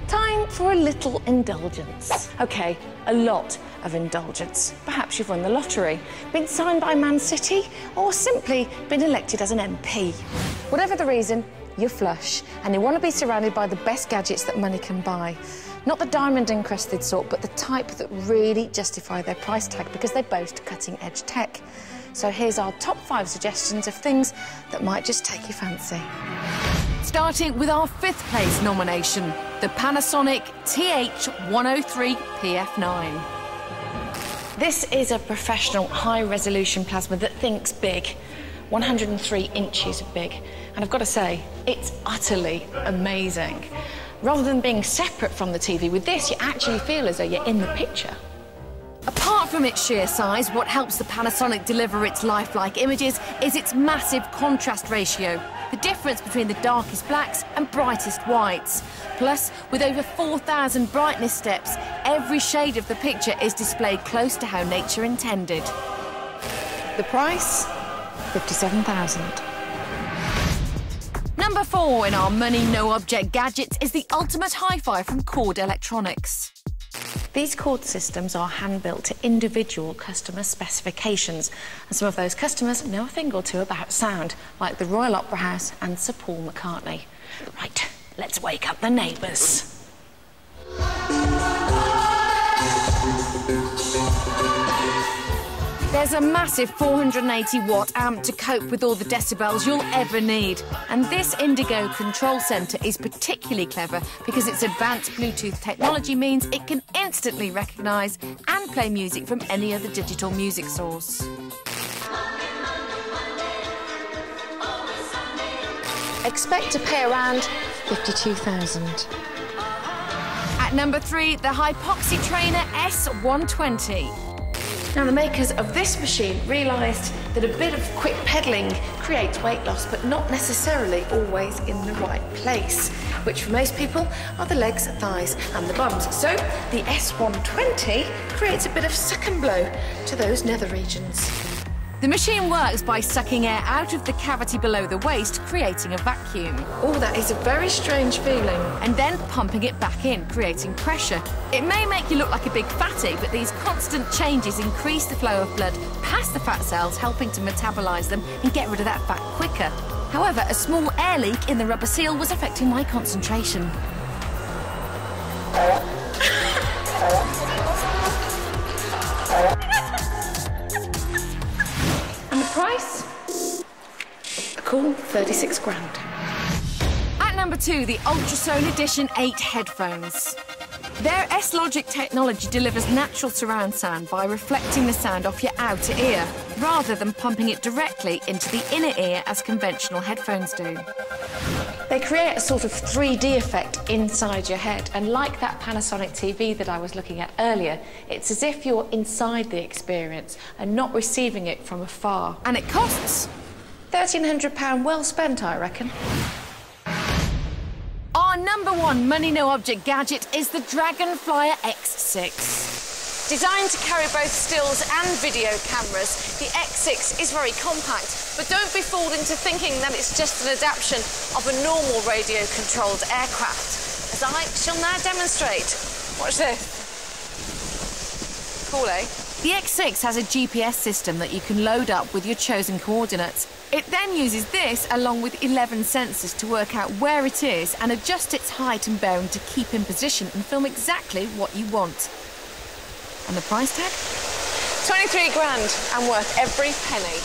Time for a little indulgence. OK, a lot of indulgence. Perhaps you've won the lottery, been signed by Man City, or simply been elected as an MP. Whatever the reason, you're flush and you want to be surrounded by the best gadgets that money can buy. Not the diamond-encrusted sort, but the type that really justify their price tag because they boast cutting-edge tech. So here's our top 5 suggestions of things that might just take your fancy. Starting with our 5th place nomination, the Panasonic TH103PF9. This is a professional high-resolution plasma that thinks big. 103 inches of big. And I've got to say, it's utterly amazing. Rather than being separate from the TV, with this, you actually feel as though you're in the picture. Apart from its sheer size, what helps the Panasonic deliver its lifelike images is its massive contrast ratio, the difference between the darkest blacks and brightest whites. Plus, with over 4,000 brightness steps, every shade of the picture is displayed close to how nature intended. The price? $57,000. Number 4 in our money no object gadgets is the ultimate hi-fi from Cord Electronics. These Cord systems are hand-built to individual customer specifications, and some of those customers know a thing or two about sound, like the Royal Opera House and Sir Paul McCartney. Right, let's wake up the neighbours. There's a massive 480-watt amp to cope with all the decibels you'll ever need. And this Indigo control centre is particularly clever because its advanced Bluetooth technology means it can instantly recognise and play music from any other digital music source. Expect to pay around $52,000. At number 3, the Hypoxia Trainer S120. Now, the makers of this machine realised that a bit of quick pedalling creates weight loss, but not necessarily always in the right place, which for most people are the legs, thighs and the bums. So the S120 creates a bit of suck and blow to those nether regions. The machine works by sucking air out of the cavity below the waist, creating a vacuum. Oh, that is a very strange feeling. And then pumping it back in, creating pressure. It may make you look like a big fatty, but these constant changes increase the flow of blood past the fat cells, helping to metabolise them and get rid of that fat quicker. However, a small air leak in the rubber seal was affecting my concentration. And the price? A cool 36 grand. At number 2, the Optus Own Edition 8 headphones. Their S-Logic technology delivers natural surround sound by reflecting the sound off your outer ear, rather than pumping it directly into the inner ear as conventional headphones do. They create a sort of 3D effect inside your head, and like that Panasonic TV that I was looking at earlier, it's as if you're inside the experience and not receiving it from afar. And it costs £1,300 well spent, I reckon. Our number 1 money no object gadget is the DraganFlyer X6. Designed to carry both stills and video cameras, the X6 is very compact, but don't be fooled into thinking that it's just an adaptation of a normal radio-controlled aircraft, as I shall now demonstrate. Watch this. Cool, eh? The X6 has a GPS system that you can load up with your chosen coordinates. It then uses this along with 11 sensors to work out where it is and adjust its height and bearing to keep in position and film exactly what you want. And the price tag? 23 grand and worth every penny.